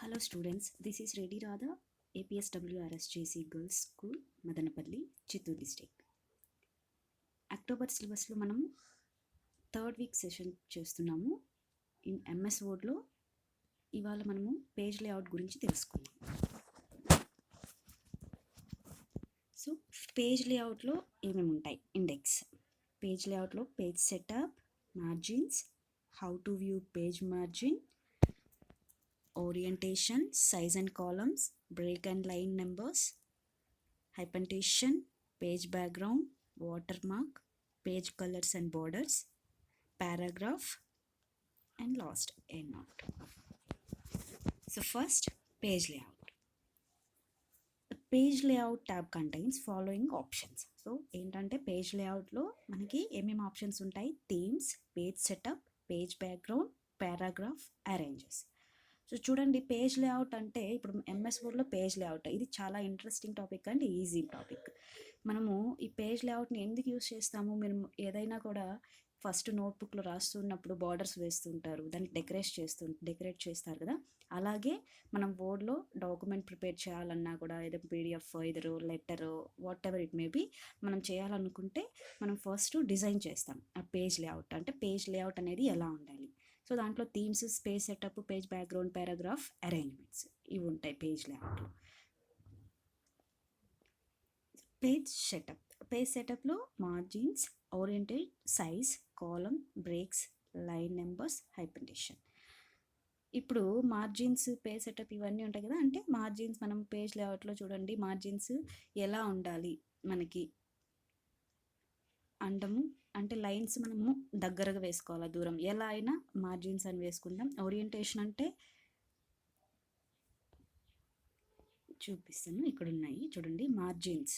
Hello students, this is Reddy Radha, APSWRSJC Girls School, Madanapalli, Chittoor district. October సిలబస్లో మనం third week session చేస్తున్నాము. In MS వర్డ్లో ఇవాళ మనము page layout గురించి తెలుసుకుందాం. సో పేజ్ లేఅవుట్లో ఏమేమి ఉంటాయి? ఇండెక్స్, పేజ్ లేఅవుట్లో page setup, margins, how to view page margin, orientation, size and columns, break and line numbers, hypertension, page background, watermark, page colors and borders, paragraph, and last endnote. So first, page layout. The page layout tab contains following options. So ఏంటంటే page లేఅవుట్లో మనకి ఏమేమి options ఉంటాయి? Themes, page setup, page background, paragraph, arranges. So చూడండి, page layout అంటే ఇప్పుడు MS వర్డ్లో page layout ఇది చాలా interesting topic and easy topic. మనము ఈ పేజ్ లేఅవుట్ని ఎందుకు యూస్ చేస్తాము? మీరు ఏదైనా కూడా ఫస్ట్ నోట్బుక్లో రాస్తున్నప్పుడు బార్డర్స్ వేస్తుంటారు, దాన్ని డెకరేట్ చేస్తారు కదా. అలాగే మనం వర్డ్లో డాక్యుమెంట్ ప్రిపేర్ చేయాలన్నా కూడా, ఏదో పీడిఎఫ్, ఏదో letter, whatever it may be, మనం చేయాలనుకుంటే మనం ఫస్ట్ డిజైన్ చేస్తాం ఆ పేజ్ లేఅవుట్. అంటే పేజ్ లేఅవుట్ అనేది ఎలా ఉండాలి. సో దాంట్లో themes, page setup, page background, paragraph, arrangements ఇవి ఉంటాయి పేజ్ లేఅవుట్లో. పేజ్ సెటప్, పేజ్ సెటప్లో margins, oriented, size, column, breaks, line numbers, hypertension. ఇప్పుడు మార్జిన్స్, పేజ్ సెటప్ ఇవన్నీ ఉంటాయి కదా. అంటే మార్జిన్స్ మనం పేజ్ లేఅవుట్లో చూడండి, మార్జిన్స్ ఎలా ఉండాలి మనకి అండము అంటే లైన్స్ మనము దగ్గరగా వేసుకోవాలి, దూరం ఎలా అయినా మార్జిన్స్ అని వేసుకుందాం. ఓరియంటేషన్ అంటే చూపిస్తాను, ఇక్కడ ఉన్నాయి చూడండి margins.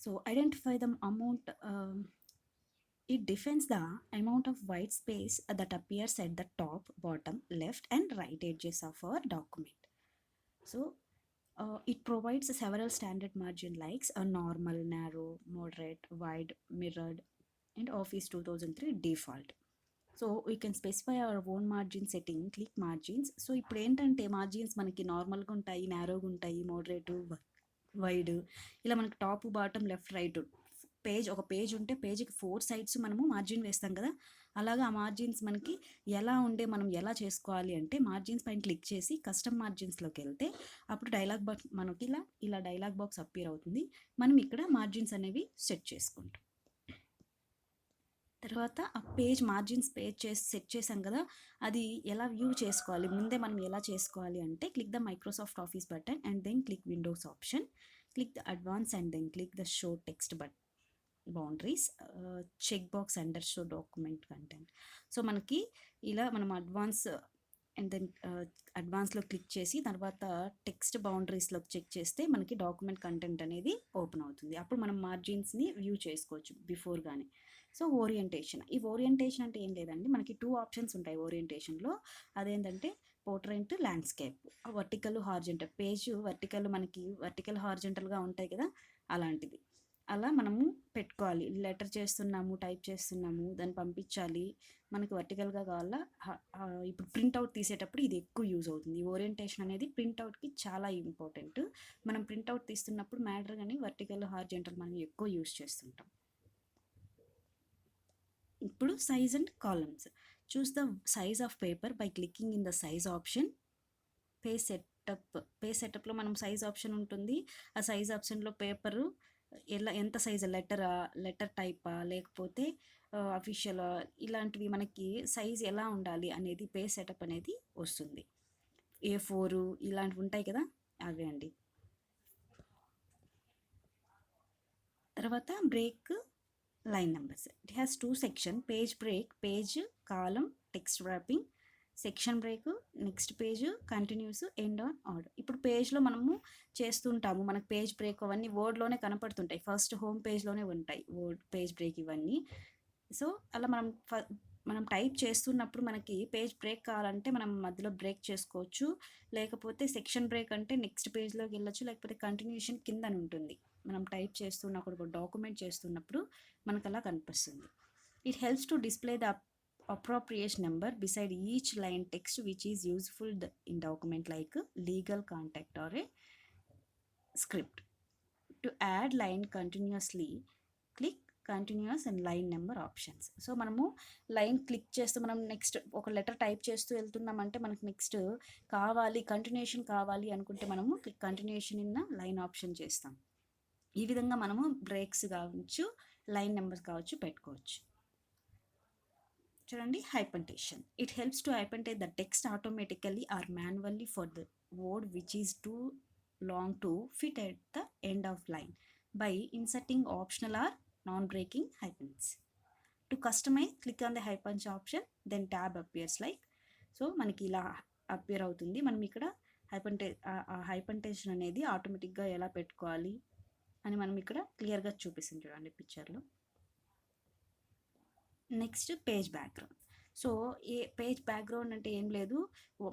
So identify the amount, it defines the amount of white space that appears at the top, bottom, left and right edges of our document. So it provides several standard margin likes a normal, narrow, moderate, wide, mirrored and Office 2003 default. So we can specify our own margin setting, click margins. So ఇప్పుడు ఏంటంటే margins మనకి నార్మల్గా ఉంటాయి, నారోగా ఉంటాయి, moderate, wide, ఇలా మనకి top, bottom, left, right. ఒక page ఉంటే పేజ్కి 4 sides మనము మార్జిన్ వేస్తాం కదా. అలాగా ఆ మార్జిన్స్ మనకి ఎలా ఉండే, మనం ఎలా చేసుకోవాలి అంటే మార్జిన్స్ పైన క్లిక్ చేసి కస్టమ్ మార్జిన్స్లోకి వెళ్తే అప్పుడు డైలాగ్ బాక్స్ మనకి ఇలా డైలాగ్ బాక్స్ అప్పీర్ అవుతుంది. మనం ఇక్కడ మార్జిన్స్ అనేవి సెట్ చేసుకుంటాం. తర్వాత ఆ పేజ్ మార్జిన్స్ సెట్ చేసాం కదా, అది ఎలా వ్యూ చేసుకోవాలి, ముందే మనం ఎలా చేసుకోవాలి అంటే click the Microsoft Office button and then click Windows option, click the advance and then click the show text boundaries, check box under show document content. So మనకి ఇలా మనం అడ్వాన్స్ అండ్ దెన్ అడ్వాన్స్లో క్లిక్ చేసి తర్వాత text బౌండరీస్లో check చేస్తే మనకి document content అనేది open అవుతుంది. అప్పుడు మనం మార్జిన్స్ని వ్యూ చేసుకోవచ్చు బిఫోర్గానే. సో ఓరియంటేషన్, ఈ ఓరియంటేషన్ అంటే ఏం లేదండి, మనకి 2 ఆప్షన్స్ ఉంటాయి ఓరియంటేషన్లో. అదేంటంటే portrait, landscape, vertical, horizontal. Page మనకి వర్టికల్ హార్జెంటల్గా ఉంటాయి కదా, అలాంటిది. అలా మనము పెట్టుకోవాలి. లెటర్ చేస్తున్నాము, టైప్ చేస్తున్నాము, దాన్ని పంపించాలి, మనకి వర్టికల్గా కావాలా. ఇప్పుడు ప్రింట్అవుట్ తీసేటప్పుడు ఇది ఎక్కువ యూజ్ అవుతుంది. ఓరియంటేషన్ అనేది ప్రింట్అవుట్కి చాలా ఇంపార్టెంట్. మనం ప్రింట్అవుట్ తీస్తున్నప్పుడు మ్యాటర్ కానీ వర్టికల్, హార్జెంటల్ మనం ఎక్కువ యూజ్ చేస్తుంటాం. ఇప్పుడు size and columns. Choose the size of paper by clicking in the size option. Page సెటప్లో మనం సైజ్ ఆప్షన్ ఉంటుంది. ఆ సైజ్ ఆప్షన్లో పేపరు ఎంత సైజు, లెటర్ టైపా లేకపోతే అఫీషియల్, ఇలాంటివి మనకి సైజ్ ఎలా ఉండాలి అనేది పేజ్ సెటప్ అనేది వస్తుంది. A4 ఇలాంటివి ఉంటాయి కదా, అవే అండి. తర్వాత break, line numbers. It has 2 sections, page break, page column, text wrapping, section break, next page, continuous, end on order. ఇప్పుడు పేజ్లో మనము చేస్తుంటాము, మనకు పేజ్ బ్రేక్ అవన్నీ వర్డ్లోనే కనపడుతుంటాయి, ఫస్ట్ హోమ్ పేజ్లోనే ఉంటాయి వర్డ్ పేజ్ బ్రేక్ ఇవన్నీ. సో అలా మనం టైప్ చేస్తున్నప్పుడు మనకి పేజ్ బ్రేక్ కావాలంటే మనం మధ్యలో బ్రేక్ చేసుకోవచ్చు, లేకపోతే సెక్షన్ బ్రేక్ అంటే నెక్స్ట్ పేజ్లోకి వెళ్ళొచ్చు, లేకపోతే కంటిన్యూషన్ కింద ఉంటుంది. మనం టైప్ చేస్తున్నప్పుడు, డాక్యుమెంట్ చేస్తున్నప్పుడు మనకు అలా కనిపిస్తుంది. It helps to display the appropriate number beside each line text which is useful in document like legal contact or a script. To add line continuously, click continuous and line number options. So మనము line click చేస్తూ మనం next ఒక letter type చేస్తూ వెళ్తున్నామంటే మనకు next కావాలి continuation కావాలి అనుకుంటే మనము click continuation in line option చేస్తాం. ఈ విధంగా మనము బ్రేక్స్ కావచ్చు లైన్ నెంబర్స్ కావచ్చు పెట్టుకోవచ్చు. చూడండి hyphenation. It helps to hyphenate the text automatically or manually for the word which is too long to fit at the end of line by inserting optional or non-breaking hyphens. To customize, click on the hyphens option, then tab appears like. So మనకి ఇలా appear అవుతుంది. మనం ఇక్కడ హైపంటేషన్ అనేది ఆటోమేటిక్గా ఎలా పెట్టుకోవాలి అని మనం ఇక్కడ క్లియర్గా చూపిస్తుంది చూడండి పిక్చర్లో. Next page background. So a page background అంటే ఏం లేదు,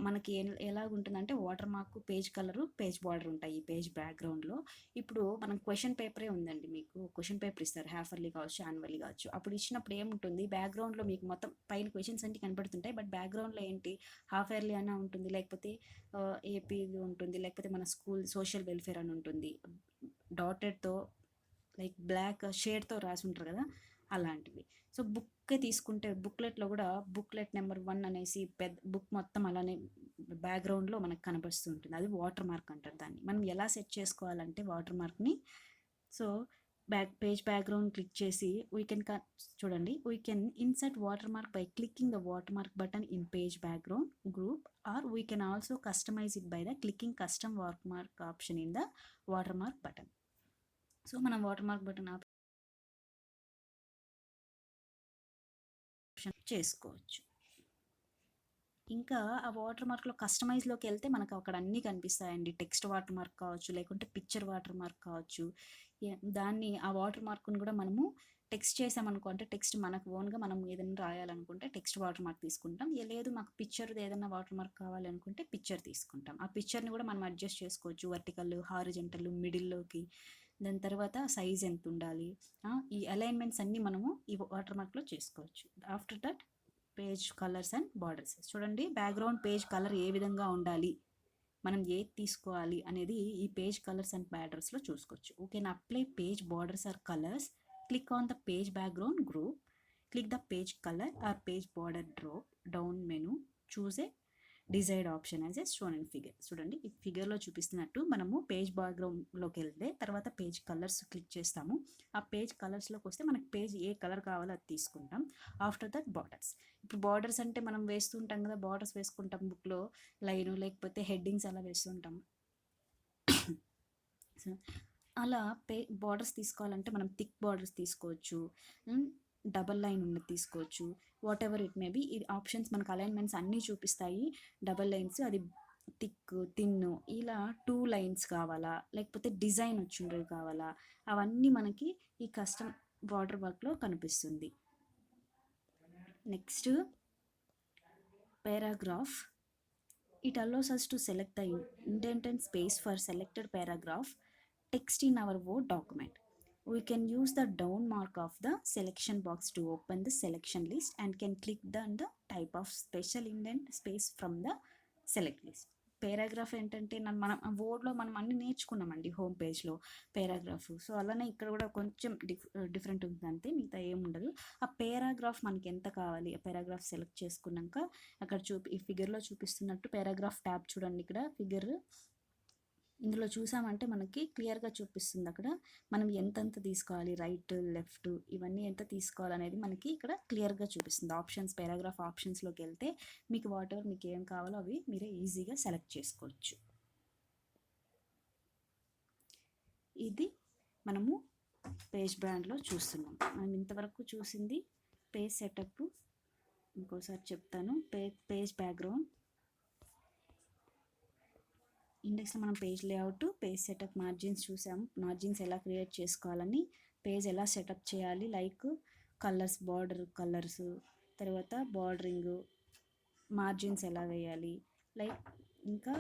మనకి ఎలాగుంటుందంటే watermark, page colour, page border ఉంటాయి ఈ పేజ్ బ్యాక్గ్రౌండ్లో. ఇప్పుడు మనం క్వశ్చన్ పేపరే ఉందండి, మీకు క్వశ్చన్ పేపర్ ఇస్తారు హ్యాఫ్ ఇయర్లీ కావచ్చు యాన్యువల్లీ కావచ్చు. అప్పుడు ఇచ్చినప్పుడు ఏముంటుంది బ్యాక్గ్రౌండ్లో మీకు మొత్తం పైన క్వశ్చన్స్ అన్ని కనపడుతుంటాయి, బట్ బ్యాక్గ్రౌండ్లో ఏంటి హాఫ్ ఇయర్లీ అన్న ఉంటుంది, లేకపోతే ఏపీ ఉంటుంది, లేకపోతే మన స్కూల్ సోషల్ వెల్ఫేర్ అని ఉంటుంది డాటెడ్తో లైక్ బ్లాక్ షేడ్తో రాసి ఉంటారు కదా అలాంటివి. సో బుక్కే తీసుకుంటే బుక్లెట్లో కూడా బుక్లెట్ నెంబర్ 1 అనేసి పెద్ద బుక్ మొత్తం అలానే బ్యాక్గ్రౌండ్లో మనకు కనిపిస్తూ ఉంటుంది. అది వాటర్ మార్క్ అంటారు దాన్ని. మనం ఎలా సెట్ చేసుకోవాలంటే వాటర్ మార్క్ని, సో పేజ్ బ్యాక్గ్రౌండ్ క్లిక్ చేసి చూడండి we can insert watermark by clicking the watermark button in page background group, or we can also customise it by the clicking custom watermark option in the watermark button. So మనం watermark button option చేసుకోవచ్చు. ఇంకా ఆ water మార్క్లో కస్టమైజ్లోకి వెళ్తే మనకు అక్కడ అన్నీ కనిపిస్తాయండి. Text water mark కావచ్చు, లేకుంటే పిక్చర్ వాటర్ మార్క్ కావచ్చు. దాన్ని ఆ వాటర్ మార్క్ను కూడా మనము టెక్స్ట్ చేసామనుకో, అంటే టెక్స్ట్ మనకు ఓన్గా మనం ఏదైనా రాయాలనుకుంటే టెక్స్ట్ వాటర్ మార్క్ తీసుకుంటాం. లేదు మాకు పిక్చర్ ఏదైనా వాటర్ మార్క్ కావాలి అనుకుంటే పిక్చర్ తీసుకుంటాం. ఆ పిక్చర్ని కూడా మనం అడ్జస్ట్ చేసుకోవచ్చు, వర్టికల్, హారిజెంటల్, మిడిల్లోకి. దాని తర్వాత సైజ్ ఎంత ఉండాలి, ఈ అలైన్మెంట్స్ అన్నీ మనము ఈ వాటర్ మార్క్లో చేసుకోవచ్చు. After that page colours and borders. చూడండి బ్యాక్గ్రౌండ్ పేజ్ కలర్ ఏ విధంగా ఉండాలి, మనం ఏది తీసుకోవాలి అనేది ఈ పేజ్ కలర్స్ అండ్ బార్డర్స్లో చూసుకోవచ్చు. Okay, apply page borders or colours, click on the page background group, click the page colour or page border drop down menu, choose a desired option as a shown in figure. చూడండి ఈ ఫిగర్లో చూపిస్తున్నట్టు మనము page బ్యాక్గ్రౌండ్లోకి వెళ్తే తర్వాత page colours click చేస్తాము. ఆ page కలర్స్లోకి వస్తే మనకి పేజ్ ఏ కలర్ కావాలో అది తీసుకుంటాం. After that borders. ఇప్పుడు బార్డర్స్ అంటే మనం వేస్తుంటాం కదా, బార్డర్స్ వేసుకుంటాం బుక్లో లైన్, లేకపోతే హెడ్డింగ్స్ అలా వేస్తుంటాం. సో అలా బార్డర్స్ తీసుకోవాలంటే మనం థిక్ బార్డర్స్ తీసుకోవచ్చు, డబల్ లైన్ ఉన్నది తీసుకోవచ్చు, what ever it may B. ఈ ఆప్షన్స్ మనకు అలైన్మెంట్స్ అన్నీ చూపిస్తాయి. డబల్ లైన్స్, అది థిక్, థిన్, ఇలా 2 లైన్స్ కావాలా, లేకపోతే డిజైన్ వచ్చిండ్రవి కావాలా, అవన్నీ మనకి ఈ కస్టమ్ బార్డర్ వర్క్లో కనిపిస్తుంది. Next paragraph. It allows us to select the indented space for selected paragraph text in our Word document. We can use the down mark of the selection box to open the selection list and can click the type of special indent space from the select list. Paragraph ఏంటంటే మనం వర్డ్లో మనం అన్ని నేర్చుకున్నామండి home పేజ్లో paragraph. So అలానే ఇక్కడ కూడా కొంచెం different ఉంటుంది అంతే, మిగతా ఏముండదు. ఆ పారాగ్రాఫ్ మనకి ఎంత కావాలి, ఆ పారాగ్రాఫ్ సెలెక్ట్ చేసుకున్నాక అక్కడ ఈ ఫిగర్లో చూపిస్తున్నట్టు పారాగ్రాఫ్ ట్యాబ్ చూడండి, ఇక్కడ ఫిగర్ ఇందులో చూసామంటే మనకి క్లియర్గా చూపిస్తుంది అక్కడ మనం ఎంతెంత తీసుకోవాలి, రైట్ లెఫ్ట్ ఇవన్నీ ఎంత తీసుకోవాలనేది మనకి ఇక్కడ క్లియర్గా చూపిస్తుంది. ఆప్షన్స్, పారాగ్రాఫ్ ఆప్షన్స్లోకి వెళ్తే మీకు వాట్ ఎవర్ మీకు ఏం కావాలో అవి మీరే ఈజీగా సెలెక్ట్ చేసుకోవచ్చు. ఇది మనము పేజ్ బ్రాండ్లో చూస్తున్నాం. మనం ఇంతవరకు చూసింది పేజ్ సెటప్. ఇంకోసారి చెప్తాను, పేజ్ బ్యాక్గ్రౌండ్, ఇండెక్స్లో మనం page layout, page setup, margins చూసాము, మార్జిన్స్ ఎలా క్రియేట్ చేసుకోవాలని, పేజ్ ఎలా సెటప్ చేయాలి, లైక్ కలర్స్, బార్డర్ కలర్స్, తర్వాత బార్డరింగ్, మార్జిన్స్ ఎలా వేయాలి, లైక్ ఇంకా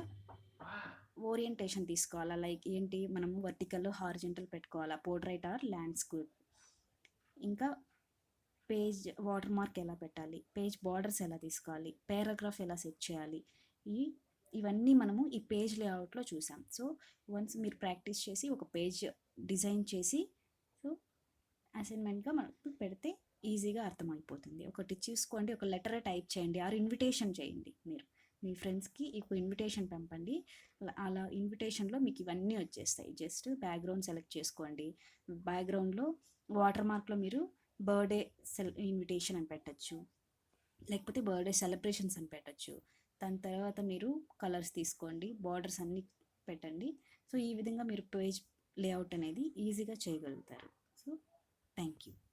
ఓరియంటేషన్ తీసుకోవాలా, లైక్ ఏంటి మనము వర్టికల్ హారిజెంటల్ పెట్టుకోవాలా, పోర్ట్రైట్ ఆర్ ల్యాండ్స్కేప్, ఇంకా పేజ్ వాటర్ మార్క్ ఎలా పెట్టాలి, పేజ్ బార్డర్స్ ఎలా తీసుకోవాలి, పారాగ్రాఫ్ ఎలా సెట్ చేయాలి, ఇవన్నీ మనము ఈ పేజ్ లేఅవుట్లో చూసాం. సో వన్స్ మీరు ప్రాక్టీస్ చేసి ఒక పేజ్ డిజైన్ చేసి సో అసైన్మెంట్గా మనకు పెడితే ఈజీగా అర్థమైపోతుంది. ఒకటి చూసుకోండి, ఒక లెటర్ టైప్ చేయండి, ఆర్ ఇన్విటేషన్ చేయండి. మీరు మీ ఫ్రెండ్స్కి ఒక ఇన్విటేషన్ పంపండి. అలా ఇన్విటేషన్లో మీకు ఇవన్నీ వచ్చేస్తాయి. జస్ట్ బ్యాక్గ్రౌండ్ సెలెక్ట్ చేసుకోండి. బ్యాక్గ్రౌండ్లో వాటర్ మార్క్లో మీరు బర్త్డే ఇన్విటేషన్ అని పెట్టచ్చు, లేకపోతే బర్త్డే సెలబ్రేషన్స్ అని పెట్టచ్చు. దాని తర్వాత మీరు కలర్స్ తీసుకోండి, బార్డర్స్ అన్నీ పెట్టండి. సో ఈ విధంగా మీరు పేజ్ లేఅవుట్ అనేది ఈజీగా చేయగలుగుతారు. So thank you.